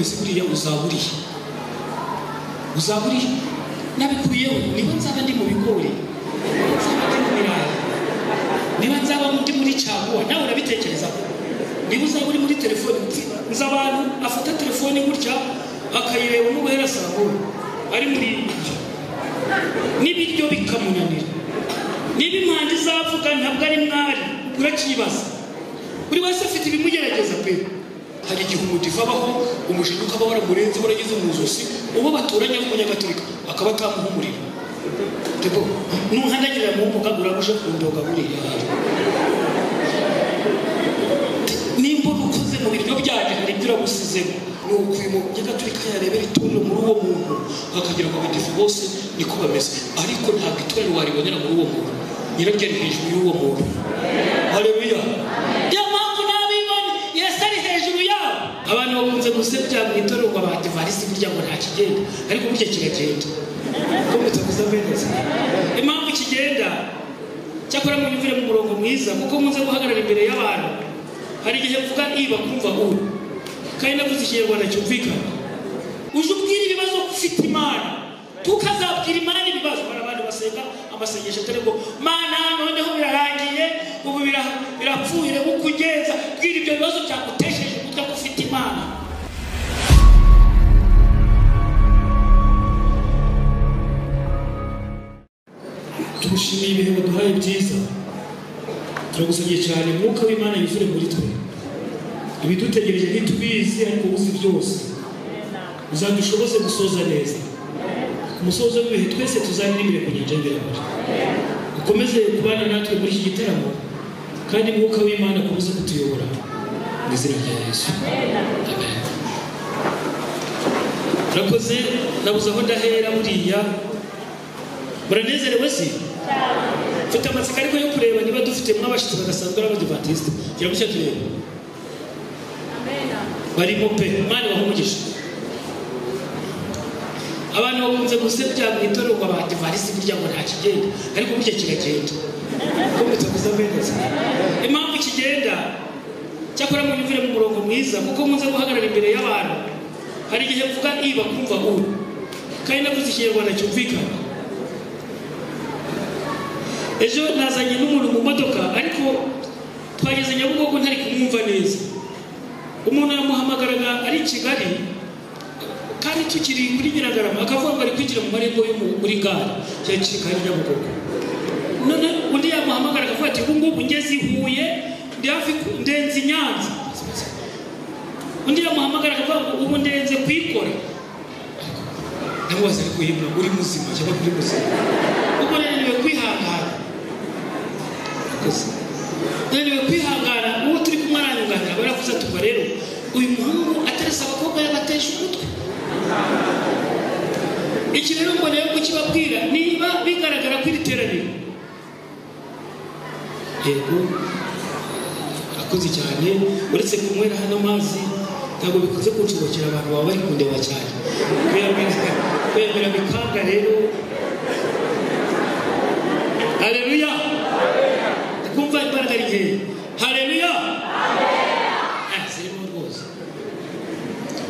mbese buriya uzaburiye nabikuyeho niba nzaba ndi mu bigori nzaba ndi mu birayi niba nzaba ndi muri caguwa nawe urabitekerezaho niba uzaba uri muri telefone uzi abantu afata telefone gutya akayireba n'ubuhera sangura ari muri ibyo n'ibiryo bikamunanira niba impande izavuga ntabwo ari mwari urakibaza buri wese afite ibimugerageza pe hari igihe umudiva abaho umushinga ukaba waramurenze waragize mu ijosi uwo baturanye n'umunyagatolika akaba atamuhumurira debo nuhandagirira mu mbuga urabuje kundoga buriya nimba ukoze mu biryo byaje hari ibyo urabusizemo ni uyu munyagatolika yarebera itorero muri uwo muntu akagira ngo abadive bose niko bameze ariko ntabwo itorero waribonera muri uwo muntu nyirabyo ari hejuru y'uwo muntu haleluya niyo mpamvu nabibona yesu ari hejuru yabo abantu bakunze gusebya mu itorero ngo abadivarisi burya ngo nta kigenda ariko burya kiragenda ko mutavuza neza impamvu kigenda cyakora mu nyumvire mu murongo mwiza kuko muze guhagarara imbere y'abantu hari igihe mvuga bakumva ubu kandi navuze ikinyarwanda cyumvikana uje ubwira ibibazo ufite imana tukazabwira imana ibibazo hari abantu basenga amasengesho atari ngo mana noneho birarangiye ubu birapfuye ukugenza bwira ibyo bibazo byagutesheje umutwe ko ufite imana tumushimiye ibihe baduhaye byiza turagusabye cyane umwuka w'imana yuzure muri twe ibidutegereje ntitubizi ariko uzi byose uzadushoboze gusoza neza umusozo w'ibihe twese tuzaririmire ku nyanja y'ibirahuri ukomeze kubana natwe muri iki gitaramo kandi umwuka w'imana akomeze kutuyobora mu izina rya Yesu amen. Urakoze nabuze aho ndahera buriya muranezerewe se mfite amatsiko ariko yo kureba niba dufite mw'abashitsi badasanzwe n'abadivantisite kiramushya tureba barimo pe mani bahumugisha abantu bakunze gusebya mu itorero ngo abadivarisi burya ngo nta kigenda ariko burya kiragenda ko mutavuza neza impamvu kigenda cyakora mu nyumvire mu murongo mwiza kuko muze guhagarara imbere y'abantu hari igihe mvuga bakumva ubu kandi navuze ikinyarwanda cyumvikana ejo nazanye n'umuntu mu modoka ariko twageze Nyabugogo ntari kumwumva neza umuntu yamuhamagaraga ari Kigali kandi tukiri muri Nyiragarama akavuga ngo ari kwinjira mu marembo yo muri gare ya Kigali Nyabugogo none undi yamuhamagara akavuga ati ubu ngubu ngeze i Huye ndi hafi ndenze i Nyanza undi yamuhamagara akavuga ngo ubu ndenze kwikora nabo waza kuyibura uri muzima cyangwa kuri muzima ubwo rero kwihangana rero kwihangana uwo turi kumwaranyungana baravuze ati rero uyu muhungu atarasa abakobwa yabatesha umutwe iki rero ngo nayo kukibabwira niba bigaragara ko iri teraniro yego akoze cyane uretse kumwera hano amazi ntabwo bikunze kunshobokera abantu baba bari kundeba cyane kwemera bikanga rero haleluya kumva imbaraga ari hehe haleluya zirimo rwose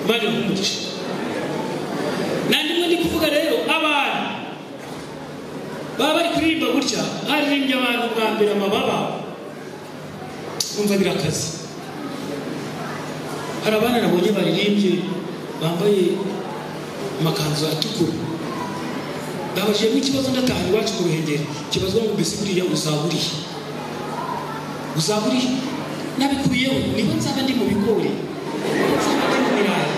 bari umugisha nandimwe ndi kuvuga rero abantu baba bari kuririmba gutya haririmbye abantu bwa mbere amababa kumva birakaze hari abana nabonye baririmbye bambaye amakanzu atukura babajije n'ikibazo ndataha iwacu mu Ruhengeri kibazwa ngo mbese buriya uzaburiye nabikuyeho niba nzaba ndi mu bigori nzaba ndi mu birayi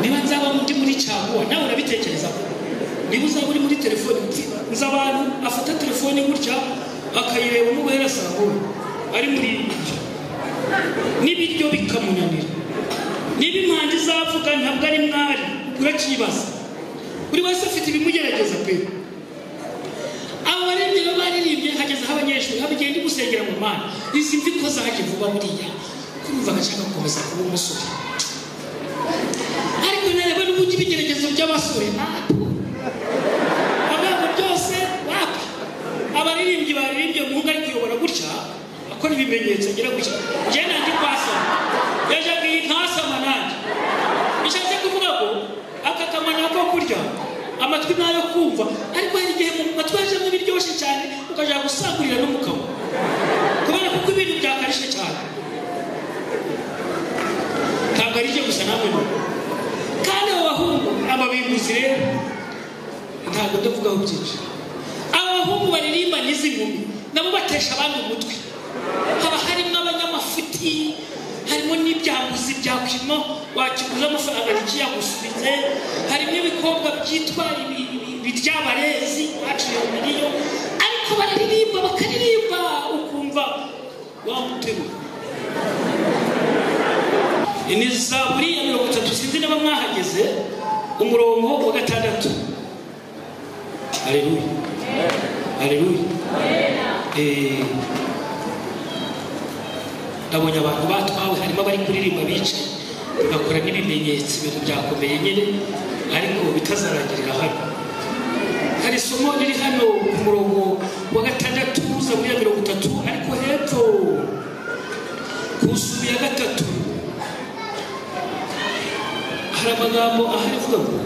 niba nzaba ndi muri caguwa nawe urabitekerezaho niba uzaba uri muri telefone uzi abantu afata telefone gutya akayireba n'ubuhera sangura ari muri ibyo n'ibiryo bikamunanira niba impande izavuga ntabwo ari mwari urakibaza buri wese afite ibimugerageza pe abo baririmbye baririmbye hageze aho abanyeshuri habigenda gusengera mu mana izi mvi ko zaje vuba buriya kumva agashaka gukomeza kuba umusore ariko nareba n'ubundi ibigeragezo by'abasore abantu byose wapfa abaririmbyi baririmbye umuhungu ari kuyobora gutya akora ibimenyetso agira gutya njye nandi kwasama yajaga iyi ntasama nanjye nako kurya amatwi nayo kumva ariko hari igihe mu matwi hajemo ibiryoshye cyane ukaja gusangurira n'umugabo kubera kuko ibintu byakarishe cyane ntabwo ari byo gusa namwe kandi abahungu ababimbuzi rero ntabwo ndavugaho byinshi abahungu baririmba n'izi nkumi nabo batesha abandi umutwe haba harimo abanyamafuti harimo n'ibyambuzi bya kwimo wakiguza amafaranga n'ikiyagusubize harimo ibikobwa byitwa ibiryabarezi baciye mu miliyo ariko baririmba bakaririmba ukumva wamuteruye ni Zaburi ya 30 sinzi niba mwahageze umurongo wa 6. Haleluya haleluya ndabonye abantu batwawe harimo abari kuririmba bicaye bagakora n'ibimenyetso ibintu byakomeye nyine ariko bitazarangirira hano. Hari isomo riri hano ku murongo wa 6 Zaburi ya 30 ariko hepfo ku isubi ya 3 hari amagambo ahari avuga ngo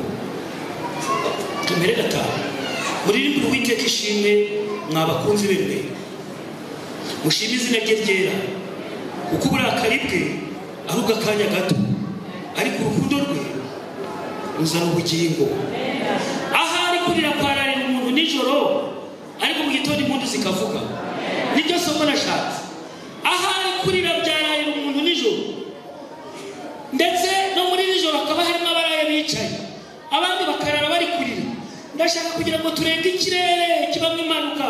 mbere gatanu muririmbe Uwiteka ishimwe mwabakunzi bemwe mushime izina rye ryera kuko uburakari bwe ari ubw'akanya gato ariko urukundo rwe ruzana ubugingo. Ahari kurira kwararira umuntu nijoro ariko mu gitondo impundu zikavuga nibyo somo nashatse. Ahari kurira byararira umuntu nijoro ndetse no muri nijoro akaba harimo abaraye bicaye abandi bakarara bari kurira. Ndashaka kugira ngo turenge ikirere kibamwe impanuka,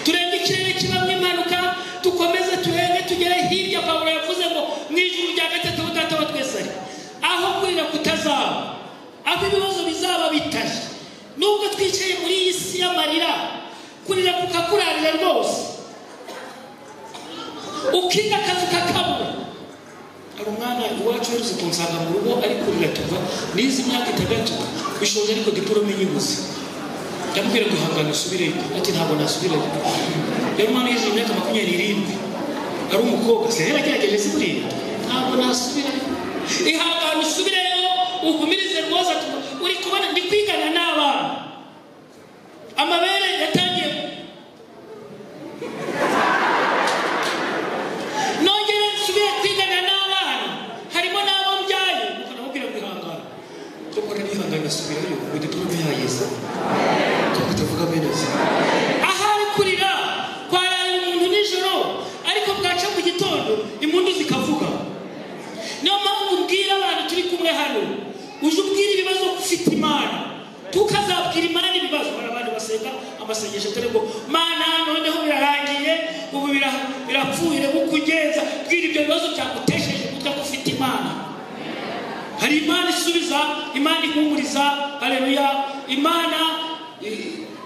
turenge ikirere kibamwe impanuka, tukomeze turenge tugere hirya Pawulo yavuze ngo mwijuru rya gatatu data wa twese ari aho kurira kutazaba, aho ibibazo bizaba bitari. Nubwo twicaye muri iyi si y'amarira kurira kukakurarira rwose ukiga akazi kakabura. Umwana iwacu yaruze kunsanga mu rugo ariko riratuva nizi imyaka 3 bishoje ariko diplome nyibuze ndamubwira ngo ihangane usubire ati ntabwo nasubirayo. Rero mwana yize imyaka 27 ari umukobwa se yaragerageje siburiya ntabwo nasubirayo. Ihangane usubireyo ugumirize rwose uri kubona ndi kwigana n'abana amabere yatangiye nongere nsubire kwigana harimo n'abo mbyaye ukanamubwira ngo ihangane kuko n'ihangane asubirayo ngo diplome yayize kutavuga meneza. Ahari kurira kwararira umuntu nijoro ariko bwaca mu gitondo impundu zikavuga. Niyo mpamvu mbwira abantu turi kumwe hano uje ubwira ibibazo ufite Imana tukazabwira Imana ibibazo. Hari abantu basenga amasengesho atari ngo Mana noneho birarangiye ubu birapfuye bukugenza bwira ibyo bibazo byagutesheje umutwe ko ufite Imana. Hari Imana isubiza, Imana ihumuriza, haleluya. Imana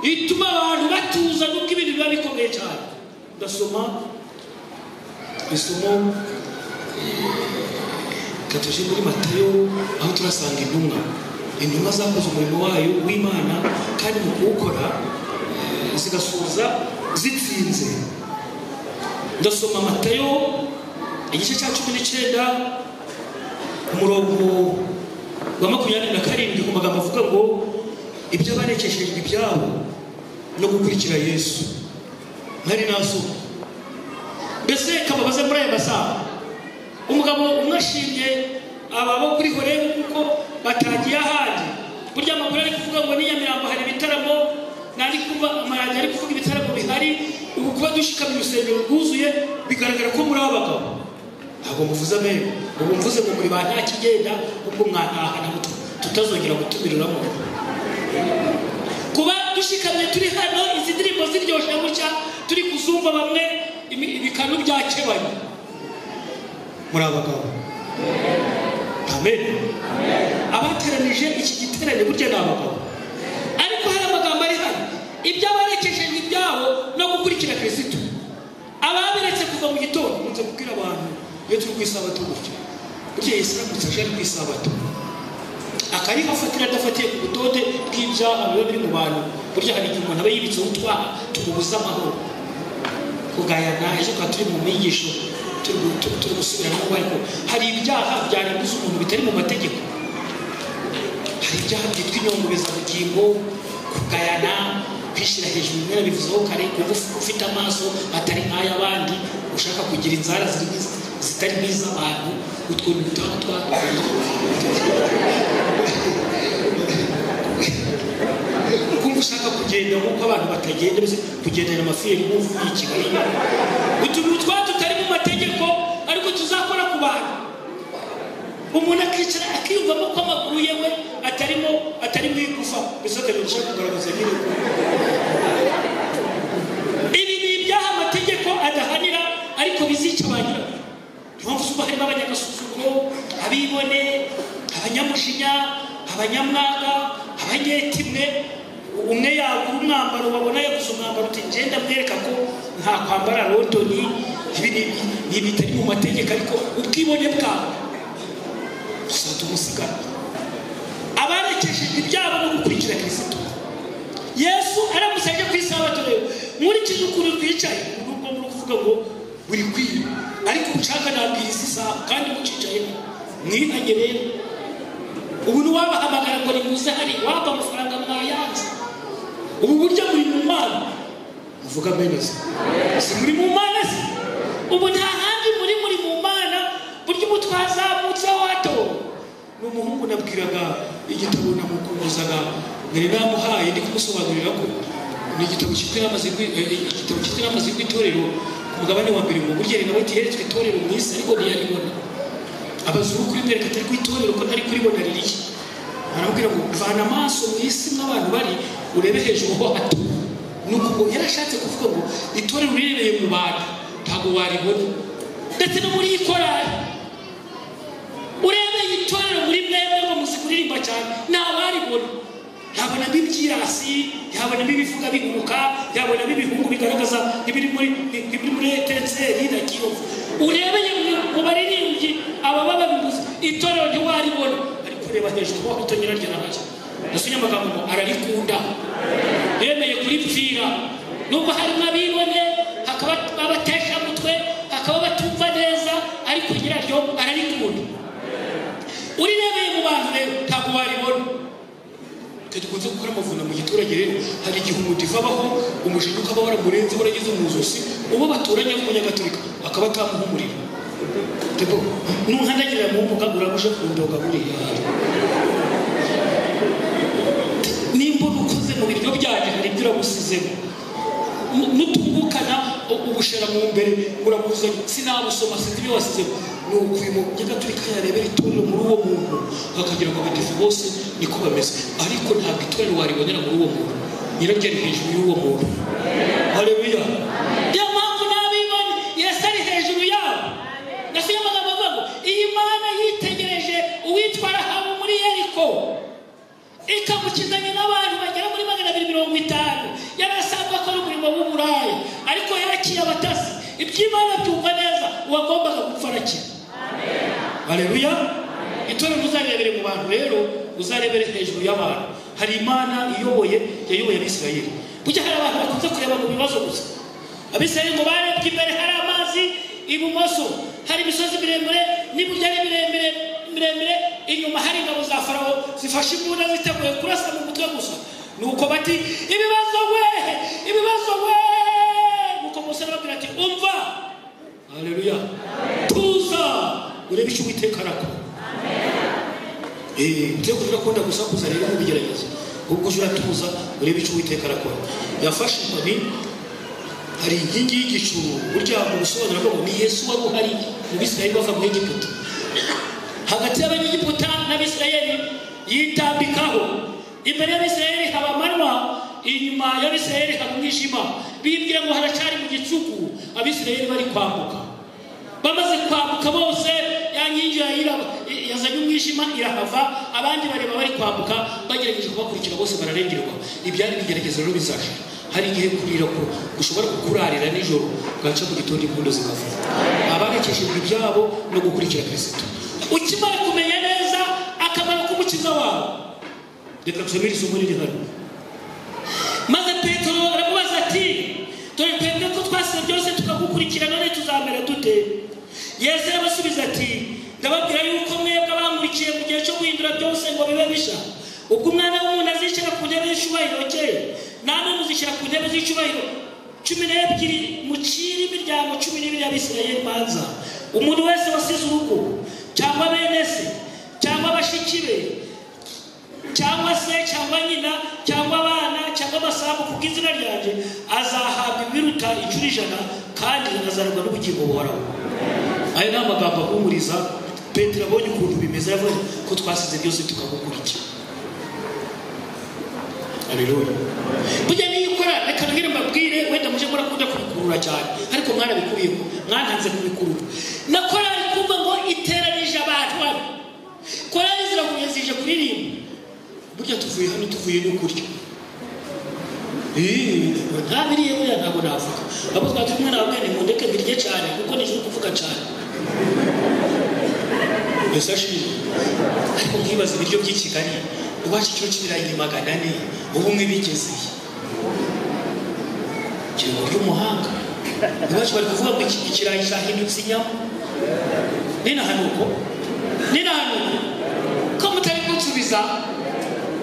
ituma abantu batuza nuko ibintu biba bikomeye cyane. Ndasoma isomo katuje muri Matayo aho turasanga intumwa zakoze umurimo wayo w'Imana kandi mu kuwukora zigasubiza zitsinze. Ndasoma Matayo igice cya 19 umurongo wa 27 ku magambo avuga ngo ibyo barekeshejwe ibyabo no gukurikira Yesu ntari naso. Mbese kababaze muri aya masaha umugabo umwashimye ababo kuri Horebu kuko batagiye ahandi. Burya amakuru ari kuvuga ngo ni Nyamirambo hari ibitaramo nari kuva amaranye ari kuvuga ibitaramo bihari ubu kuba dushika mu rusengero rwuzuye bigaragara ko muri abagabo ntabwo muvuze amero ubu mvuze ngo muri ba nta kigenda ubwo mwantahana tutazongera gutumiriramo. Kuba dushikamye turi hano izi ndirimbo ziryoshye gutya turi kuzumva bamwe ibikanu byakebanye muri abagabo. Amen. Abateranije iki giterane burya ni abagabo ariko hari amagambo ari hano ibyo barekeshejwe ibyabo no gukurikira Kristo. Ababeretse kuva mu gitondo munze kubwira abantu iyo turi kwisabato gutya burya Yesu aramutse ari kwisabato akari afatira adafatiye ku butode bw'ibyaha biba biri mu bantu. Burya hari igihe umuntu aba yibitseho utwaha tumubuza amahoro kugayana ejo kwa turi mu migisho turi gusubirana ariko hari ibyaha byarenguza umuntu bitari mu mategeko hari ibyaha byitwa inyongobezabugingo, kugayana, kwishyira hejuru mwera bivuzeho kare, kuba ufite amaso atari nk'ay'abandi, ushaka kugira inzara zitari nk'iz'abantu, utwo ni utwana twatwanda ukumva ushaka kugenda nk'uko abantu batagenda, kugendera amafiyeri nk'uvuye i Kigali. utuntu tutari mu mategeko ariko tuzakora ku bantu. Umuntu akicara akiyumvamo ko amaguru yewe atarimo igufa, mbese akabasha kugaragaza nyine ko ibi ni ibyaha amategeko adahanira ariko bizica ba nyirabyo. Impamvu zuba harimo abanyagasuzuguro, abibone, abanyamushinya, abanyamwaga, abanyetimwe. Umwe yagura umwambaro, babona yaguze umwambaro, uti ngenda mwereka ko nta kwambara Londoni. Ibi bitari mu mategeko ariko ubwibone bwawe uzatumusigara. Abarekesheje ibyabo no gukurikira Kristo, Yesu aramusabye ku isabato rero, nkurikije ukuntu twicaye nubwo muri kuvuga ngo buri kwiye, ariko ushaka nabwiriza isaha kandi mucicaye mwihanye rero. Ubu ntiwabahamagara ngo nimuze hari waba amafaranga mwayanze. Ubu buryo muri mu Mana uvuga meneza, si muri mu Mana se? Ubu nta handi muri mu Mana, buryo ubu twazamutse wato. N'umuhungu nabwiraga igitabo namukubuzaga ngari namuhaye ndi kumusobanurira ko ni igitabo cyitwa amazigwi itorero ku mugabane wa mbere, ngo burya rero nawe tiyeretswe itorero mu isi ariko ntiyaribona. Abazungu kuri mbere katari ku itorero ko ntari kuribona ririye, arambwira ngo vana amaso mu isi n'abantu bari urebe hejuru ho hato. Nuko ngo yarashatse kuvuga ngo itorero rirebeye mu bantu ntabwo waribona, ndetse no muri ikorari urebeye itorero muri mwebwe ngo muzi kuririmba cyane ntawaribona. Yabonamo ibyirasi, yabonamo ibivuga biguruka, yabonamo ibihungu bigaragaza ibiri muri etenseri na Kiyovu. Urebeye mu baririmbyi ababa babivuze itorero ntiwaribona, ariko reba hejuru ho utonyera rya nabaje nasunya amagambo ngo ararikunda, yemeye kuripfira. Nubwo harimo abibone, hakaba abatesha mutwe, hakaba batumva neza, ariko nyiraryo ararikunda. Urirebeye mu bantu rero ntabwo waribona. Dukunze gukora amavuna mu giturage rero, hari igihe umudiva abaho, umujinya ukaba waramurenze warageze mu zosi, uwo baturanye w'umunyagatolika akaba atamuhumurira. Nuhandagira mu mbuga urabuje kundoga buriya. Nimba ukoze mu biryo byaje hari ibyo urabusizemo, nutungukana ubushera mu mbere murabuza sinabusoma sinzi ibyo wasizemo. Ni ukwimo Nyagatolika yarebera itorero muri uwo muntu bakagira ngo abadive bose niko bameze, ariko ntabwo itorero waribonera muri uwo muntu, nyirabyo ari hejuru y'uwo muntu. Haleluya. Niyo mpamvu n'abibone Yesu ari hejuru yabo. Nasuye amagambo avuga ngo iyi Mana yitegereje uwitwa Rahabu muri Yeriko, ikamukizanya n'abantu bagera muri 250. Yarasabwa akora umurimo w'uburaya, ariko yakiye abatasi. Iby'Imana byumva neza, uwagombaga gupfa arakira. Haleluya. Itorero uzarebere mu bantu rero, uzarebere hejuru y'abantu. Hari Imana yayoboye Abisirayeli. Burya hari abantu bakunze kureba mu bibazo gusa. Abisirayeli ngo barebye imbere hari amazi, ibumoso hari imisozi miremire, n'iburyo ari miremire, inyuma hari ingabo za Farawo zifashe imbunda ziteguye kurasa mu mutwe gusa. Nuko bati ibibazo we. Nuko Mose arababwira ati umva. Haleluya. Tuza urebe icyo Uwiteka arakora. Byo kuvuga ko ndagusakuza rero mu bigerageza, ubwo uje uratuza urebe icyo Uwiteka arakora. Yafashe inkoni, hari inkingi y'igicu, burya mu gusobanura ko ni Yesu wari uhari mu Bisirayeli bava mu Egiputa. Hagati y'Abanyegiputa n'Abisirayeli yitambikaho. Imbere y'Abisirayeli haba amanywa, inyuma y'Abisirayeli haba umwijima. Bibwira ngo haracyari mu gicuku, Abisirayeli bari kwambuka. Bamaze kwambuka bose, ya nkingi yazanye umwijima irahava, abandi bareba bari kwambuka, bagerageje kubakurikira bose bararengerwa. Ibyari bigerageza rero bizaje. Hari igihe kurira ko ushobora kukurarira nijoro, gaca mu gitondo impundu zikavuga. Abarekeshejwe ibyabo no gukurikira Kristo, ukimara kumenya neza akamaro k'umukiza wawe, reka tusomere isomo riri hano. Maze Petero aramubaza ati dore twebwe ko twasize byose tukagukurikira, none tuzamera dute? Yesu arabasubiza ati ndababwira yuko mwebwe abangurikiye mu gihe cyo guhindura byose ngo bibe bisha, ubwo umwana w'umuntu azicara ku ntebe y'icyubahiro cye, namwe muzishyira ku ntebe z'icyubahiro 12 mucira imiryango 12 y'Abisirayeli manza. Umuntu wese wasize urugo cyangwa bene se cyangwa bashiki be cyangwa se cyangwa nyina cyangwa abana cyangwa amasambu kubw'izina ryanjye azahabwa ibiruta 100 kandi azaragwa n'ubugingo buhoraho. Ayo ni amagambo ahumuriza Petero abonye ukuntu bimeze, yavuze ko twasize byose tukagukurikira. Haleluya. Burya niyo ukora reka ngire mbabwire, wenda muje murakunda kubikurura cyane ariko mwana bikubiyeko mwantanze kubikurura. Nakora kumva ngo iteranije abantu bane korari zirakunyezije kuririmba. Burya tuvuye hano tuvuye no kurya ntabiriye burya ntabwo navuga abo twatumwe nabwe ni mundeke birye cyane kuko nije kuvuga cyane. Yesashi ariko nkibaza ibiryo by'i Kigali iwacu cyo kibirayi 400 ubu mwibigeze kiri buryo umuhanga iwacu bari kuvuga ngo ikirayi cyahindutse inyama. Nina hanuko ko mutari kunsubiza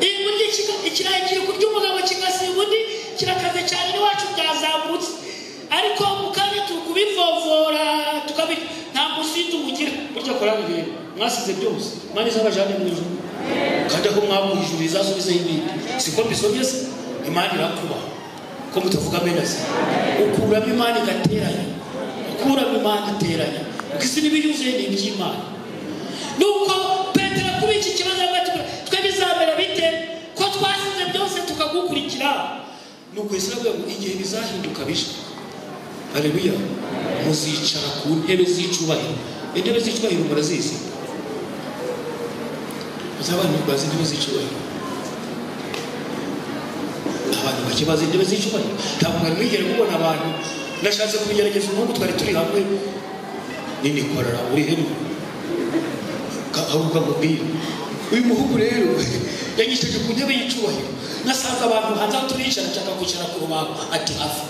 ibundi ikirayi kiri kurya umugabo kigasi ubundi kirakaze cyane iwacu byazambutse ariko mukanye tukubivovora tukabi nta musindi umugira burya korani rero mwasize byose mani z'abajane mu ijuru kandi aho mwabujuriza asubize ibindi siko bisomye se imani irakuba ko mutavuga menase ukuramo imani gateranya ukuramo imani iteranya ukisi n'ibiyuze ni iby'Imana. Nuko Petero kuri iki kibazo twe bizabera bite ko twasize byose tukagukurikira. Nuko Yesu aravuga ngo igihe bizahinduka bisha. Haleluya. Muzicara ku ntebe z'icyubahiro. Intebe z'icyubahiro murazizi. Abantu bazi intebe z'icyubahiro. Abantu bakibaza intebe z'icyubahiro. Ntabwo mwari mwigera kubona abantu nashatse kubigerageza umuntu twari turi hamwe nini korara uri hano kavuga ngo biri uyu muhungu rero yanyishaje ku ntebe y'icyubahiro nasanze abantu hanze turicara cyangwa kwicara ku rubaho ati afa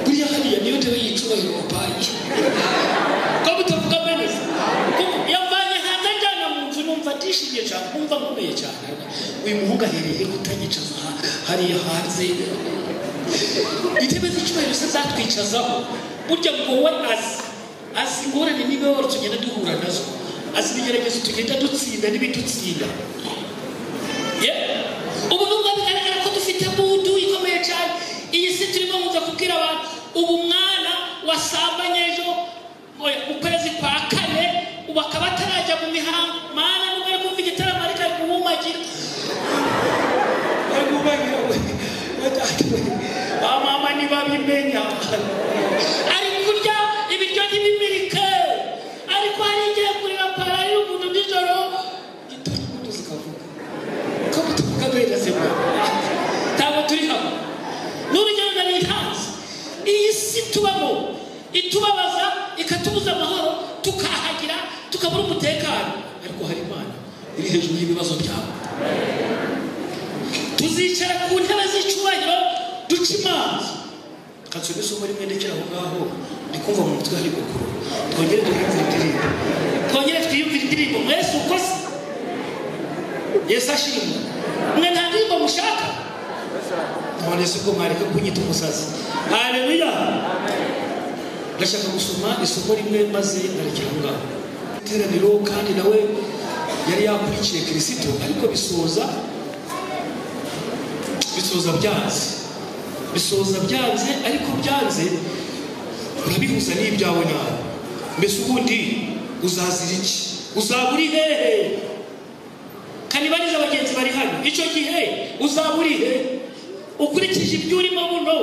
buriya hariya niyo ntebe y'icyubahiro upaye ko bitavuga meneza kuko yavanye hanze njyana mu nzu numva atishimiye cyane kumva nkomeye cyane. Uyu muhungu ahereye kutanyicaza hariya hanze intebe z'icyubahiro se zatwicazaho burya ngo we azi ingorane n'imibabaro tugenda duhura nazo, azi ibigeragezo tugenda dutsinda n'ibidutsinda. Ubu nubwo bigaragara ko dufite budu ikomeye cyane, iyi si turimo muza kubwira abantu ubu mwana wasambanye ejo mu kwezi kwa 4 ubu akaba atarajya mu mihango. Mana nubwo ari kumva igitaramo ariko ari kuhumagira mama ntibabimenya ari kurya ibiryo ntibimirike ariko hari igihe kurira para y'umuntu nijoro gitondo zikavuga ko tuvuga bene sema ntabwo turi hamwe n'urugero nari ntanze. Iyi si tubamo itubabaza ikatubuza amahoro tukahagira tukabura umutekano ariko hari Imana iri hejuru y'ibibazo byabo. Tuzicara ku ntebe z'icyubahiro duca imanza. Kansubira isomo rimwe ndekera aho ngaho ndikumva mu mutwe hari gukuru twongere twiyumvire indirimbo mwese uko se Yesu ashimwe mwe nta ndirimbo mushaka none se ubwo mwareka kunyita umusazi. Haleluya. Ndashaka gusoma isomo rimwe maze narekera aho ngaho. Iteraniro kandi nawe yari yakurikiye Kristo ariko bisoza byanze ariko byanze urabihuza n'ibyawe nawe. Mbese ubundi uzazira iki? Uzaburi hehe? Kanibariza abagenzi bari hano icyo gihe uzaburi he? Ukurikije ibyo urimo buno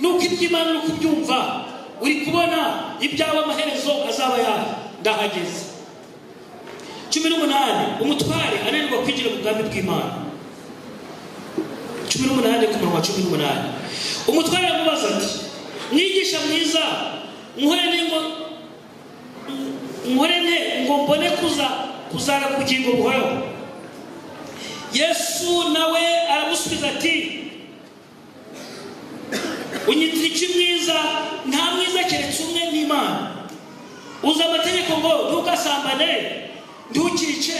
nuko iby'Imana uri kubyumva uri kubona ibyawe amaherezo azaba yawe. Ndahageze 18 umutware ananirwa kwigira mu bwami bw'Imana. 18 ku murongo wa 18 umutware aramubaza ati mwigisha mwiza muhorene ngo mbone kuzara kugingo buhoraho. Yesu nawe aramusubiza ati unyitira iki mwiza? Nta mwiza keretse umwe n'Imana. Uza amategeko ngo ntugasambane, ntukice,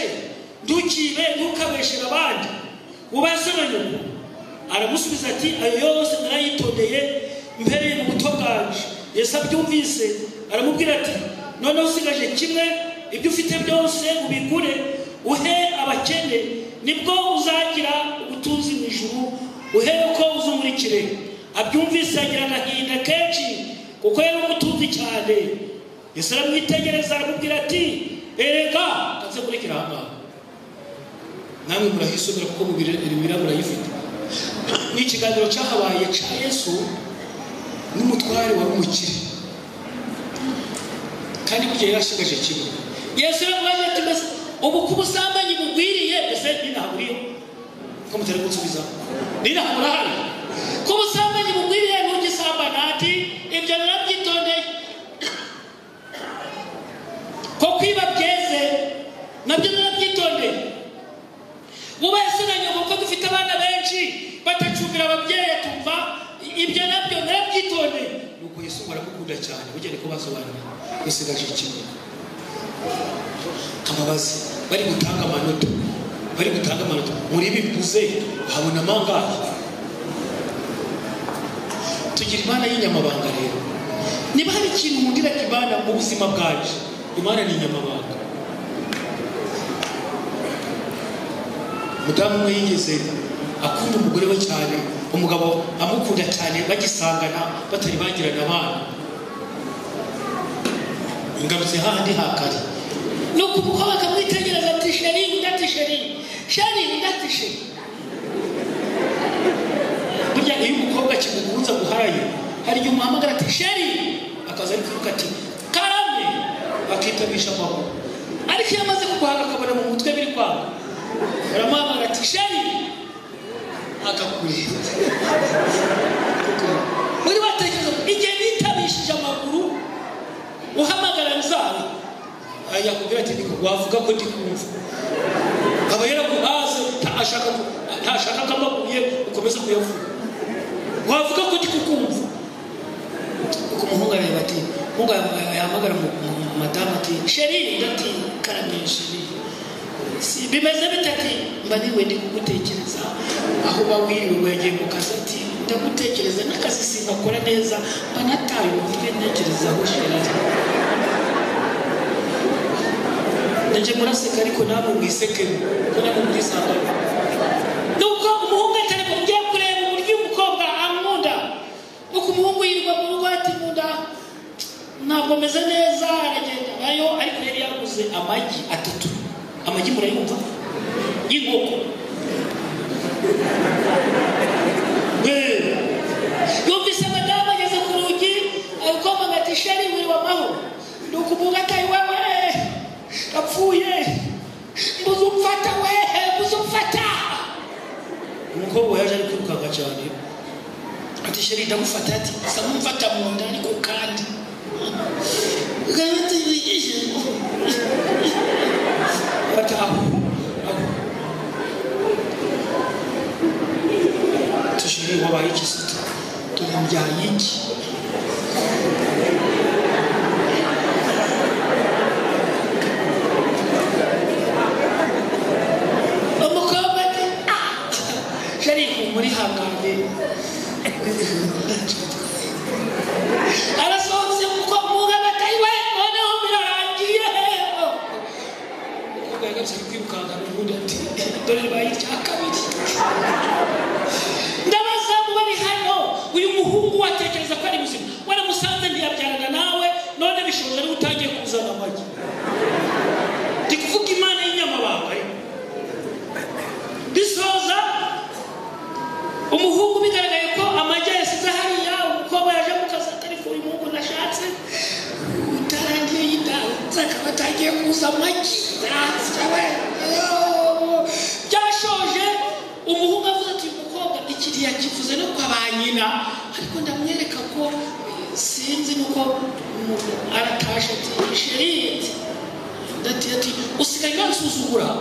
ntukibe ntukabeshera abandi ubase na nyoko. Aramusubiza ati ayo yose narayitondeye mpereye mu buto bwanje. Yesu abyumvise aramubwira ati none usigaje kimwe, ibyo ufite byose ubigure uhe abakene, nibwo uzagira ubutunzi mu ijuru, uhe uko uzumurikire. Abyumvise agira agahinda kenshi kuko yari umutunzi cyane. Yesu aramwitegereza aramubwira ati erega kaze kurikira hano, namwe murahisomera kuko mubira murayifite. Ni ikiganiro cyahabaye cya Yesu n'umutware wari umukire, kandi kugira yashigaje kimwe. Yesu yaravuze ati mbese ubu kubusambanyi bugwiriye, mbese ninahuriyo ko mutari gusubiza ninahurahari kubusambanyi bugwiriye ntugisambana. Ati ibyo narabyitondeye. Ko kwiba byeze nabyo narabyitondeye. Mubese na nyoko ko dufite abana benshi batacumbira ababyeyi, tumva ibyo nabyo narabyitondeye. Nuko Yesu aramukunda cyane ugende ko basobanura usigaje kimwe. Kamabazi bari gutanga amanota, muri bivuze habona mangahe. Tugira Imana y'inyamabanga rero. Niba hari ikintu mundira Imana mu buzima bwacu, Imana ni inyamabanga. Mudamu umwe yigeze akunda umugore we cyane, umugabo amukunda cyane, bagisangana batari bagirana abana. Ingarutse handi hakari nuko umukobwa akamwitegereza ati sheri ndati sheri burya iyo umukobwa kimukunza guharaye hari igihe umuhamagara ati sheri, akaza ari kuvuga ati karame, akitabisha amaguru. Ariko iyo amaze kuguhaga akabona mu mutwe biri kwanga, aramuhamagara ati sheri, akakureba. Muri batekereza igihe nitabishije amaguru uhamagara nzari ayakubwira ati wavuga ko ndi kumva, aba yaraguhaze ntashaka ko amabuye ukomeza kuyavuga, wavuga ko ndi kukumva. Uko umuhungu areba ati umuhungu yahamagara madamu ati sheri ndati karame sheri, si bimeze bitati mba niwe ndi kugutekereza aho bawiriwe wegeye mu kazi. Ati ndagutekereza n'akazi sinakora neza, banataye umutwe ntekerezaho sheri. Nje muraseka ariko namwe mwiseke ko namwe mwisanga. Nuko umuhungu ataragiye kureba uburyo umukobwa amunda, nuko umuhungu yirirwa mu rugo ati munda ntabwo meze neza, aragenda nayo. Ariko yari yaguze amagi 3, amagi murayumva y'inkoko. Yumvise madamu ageze ku rugi akomanga ati sheri wiri w'amahoro. Nuko umuhungu atayi wewe apfuye, muzumfata wehe, muzumfata. Umukobwa yaje ari kwirukanka cyane ati sheri ndamufata. Ati samumfata mu nda ariko kandi gahita yigishe ataho tushiri wabaye ikisita tumbyaye iki. Muri hangane arasohotse kuko mugana tayiwe noneho birarangiye. Umukobwa yagarutse ari kwirukanga n'ubundi ati dore bayi cya kabiri. Ndabaza mu bari hano uyu muhungu watekereza ko ari muzima, waramusanze ntiyabyarana nawe, none bishoboje ari utangiye kuzana amagi. Ndi kuvuga Imana y'inyamabanga bisoza. Umuhungu bigaragaye ko amagi yasize hariya, umukobwa yaje mu kazi atari ko uyu muhungu nashatse utarangiye yidanze akaba atagiye kuza amagi. Byashoje umuhungu avuze ati umukobwa ikiriya kivuze no kwa ba nyina, ariko ndamwereka ko sinzi nuko aratasha ati sheri ati usigaye bansuzugura,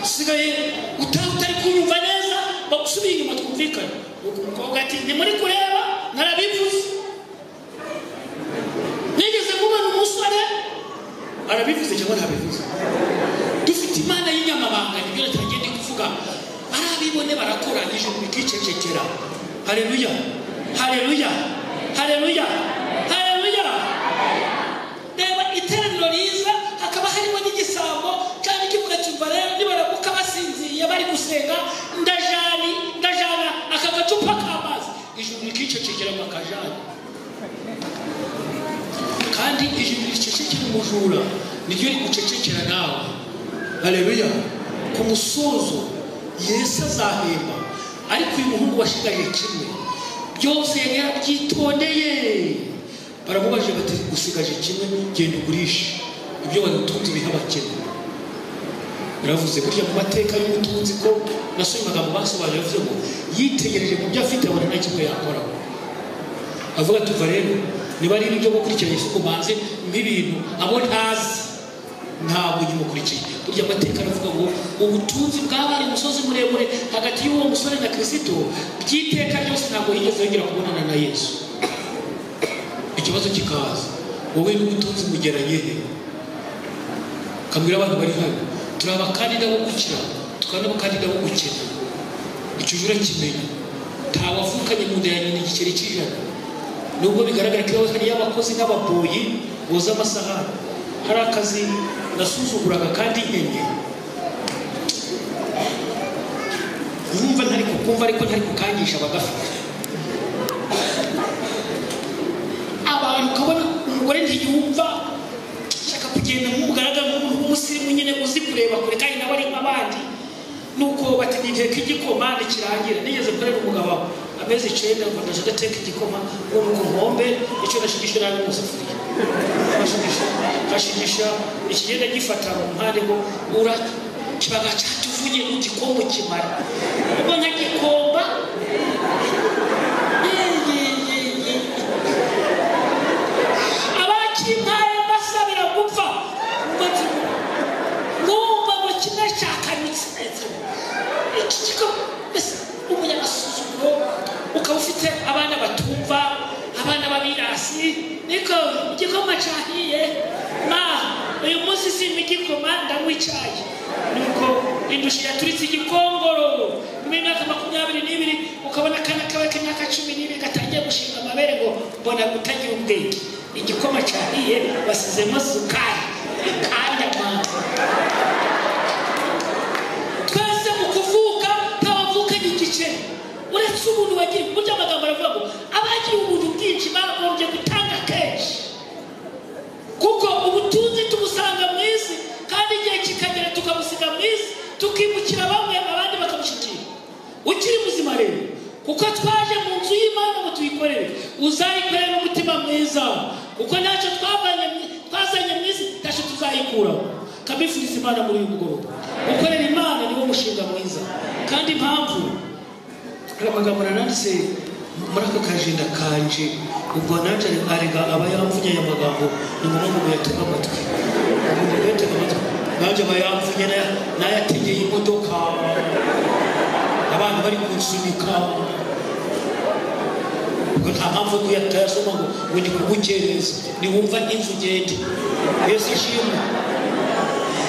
usigaye utari kunyumva neza, bagusubiye inyuma twumvikane. Umukobwa ati ndi muri kureba narabivuze. Nigeze mubona umusore arabivuze cyangwa ntabivuze? Dufite Imana y'inyamabanga, nibyo natangiye ndi kuvuga. Arabibone barakoranyije mu bikicecekera. Haleluya, haleluya, haleluya, haleluya. Reba iteraniro riza hakaba harimo n'igisambo kandi kivuga cyumva rero nibaramuka basinziriye bari gusenga ndajana aka gacupa k'amazi. Ijuru rikicecekera makajana. Kandi ijuru ricecekera umujura niryo rigucecekera nawe. Haleluya. Ku musozo Yesu azahemba, ariko uyu muhungu washigaje kimwe byose yari yarabyitondeye. Baramubaje bati usigaje kimwe, genda ugurishe ibyo watunze biha abakene. Baravuze burya mu mateka y'ubutunzi ko nasomaga mu basobanura yavuze ngo yitegereje mu byo afite abona nta kimwe yakora. Avuga tuva rero niba ari ibyo gukurikira Yesu kubanze nk'ibintu abo ntazi ntabwo nyimukurikiye. Burya amateka aravuga ngo ubutunzi bw'abari umusozi muremure hagati y'uwo musore na Kristo by'iteka ryose ntabwo yigeze yongera kubonana na Yesu. Ikibazo kikaza, wowe n'ubutunzi mugeranye he? Kambwira abantu bari hano, turi abakandida bo gukira tukaba n'abakandida bo gukena. Icyo jura kimenya ntawavukanye mu nda ya nyina igiceri cy'ijana. Nubwo bigaragara ko hari abakozi n'ababoyi boza amasahani, hari akazi nasuzuguraga kandi nkenye. Numva ntari kukumva ariko ntari kukangisha abagafite. Abantu kabona umugore ntiyumva shaka kugenda nk'umugaragara nk'umusirimu nyine uzi kureba kure kandi nawe ari nk'abandi. Nuko bategetse ko igikoma kirangira. Nigeze kureba umugabo ameze 9 ngo ndaje gateka igikoma ngo nkombe icyo nashigisha nabi musafuriya. Kashigisha ikigenda gifata mu mpande ngo ura kibaga cyatuvuye igikombo kimara. Ubwo nyagikomba abakimpaye basabira gupfa ngumva ngo kimwe cyakanitse. Ikiko umunyasuzuguro ukaba ufite abana batumva, abana babirasi, niko igikoma cyahiye na uyu munsi simigikoma ndamwicaye. Nuko indushi yaturitse igikongoro mu myaka 22 ukabona kana kawe k'imyaka 12 gatangiye gushinga amabere ngo mbona gutagira ubwenge. Igikoma cyahiye basizemo sukari kandi amana. Twese mu kuvuka tabavuka igice uretse ubuntu bagira. Burya amagambo aravuga ngo abagira ubuntu bwinshi bagombye gutanga kenshi, kuko ubutunzi tubusanga mu isi kandi igihe kikagera tukabusiga mu isi tukimukira bamwe abandi bakamushikira. Ukiri muzima rero kuko twaje mu nzu y'Imana ngo tuyikorere, uzayikorera umutima mwiza kuko ntacyo twazanye mu isi ntacyo tuzayikura. Kabifuriza Imana muri uyu mugoroba gukorera Imana niwo mushinga mwiza. Kandi impamvu amagambo nanditse muri aka kajenda kanje ubwo nanje arega abayamvunya y'amagambo ni ngombwa ngo yatega amatwi. Nanje abayamvunya nayategeye imodoka abantu bari kunsunika ubwo nta mpamvu kuyasoma ngo ndi kugukereza niwumva inzu ugende. Yesu ashimwe.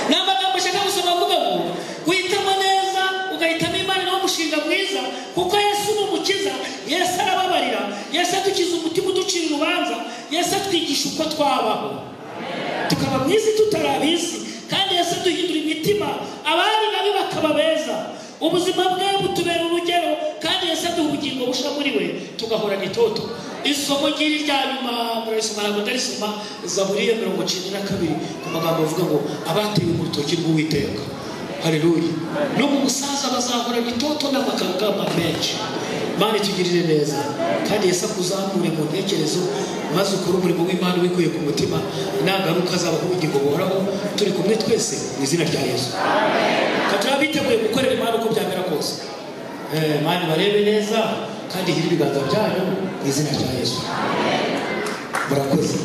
N'amagambo shaka gusoma avuga ngo guhitamo neza ugahitamo Imana no mushinga mwiza kuko Yesu n'umukiza. Yesu arababarira, Yesu adukiza umutima uducira urubanza, Yesu atwigisha uko twabaho tukaba mwiza tutarabisi, kandi Yesu aduhindura imitima abari nabi bakaba beza. Ubuzima bwe butubera urugero kandi Yesu aduha ubugingo busha muri we tugahorana itoto. Isomo ngiri rya nyuma murasoma ntabwo ndarisoma Zaburi ya 92 ku magambo avuga ngo abatewe mu rutoki rw'Uwiteka. Haleluya. No mu musaza bazahorana itoto n'amakangama menshi. Imana itugirire neza kandi Yesu akuzamure mu ntekerezo maze ukora umurimo w'Imana wikuye ku mutima. Nagaruka azabaho ubugingo buhoraho turi kumwe twese mu izina rya Yesu. Amen. Katurabiteguye gukorera Imana uko byamera kose. Imana barebe neza kandi hirira ibiganza byanyu mu izina rya Yesu. Amen. Murakoze.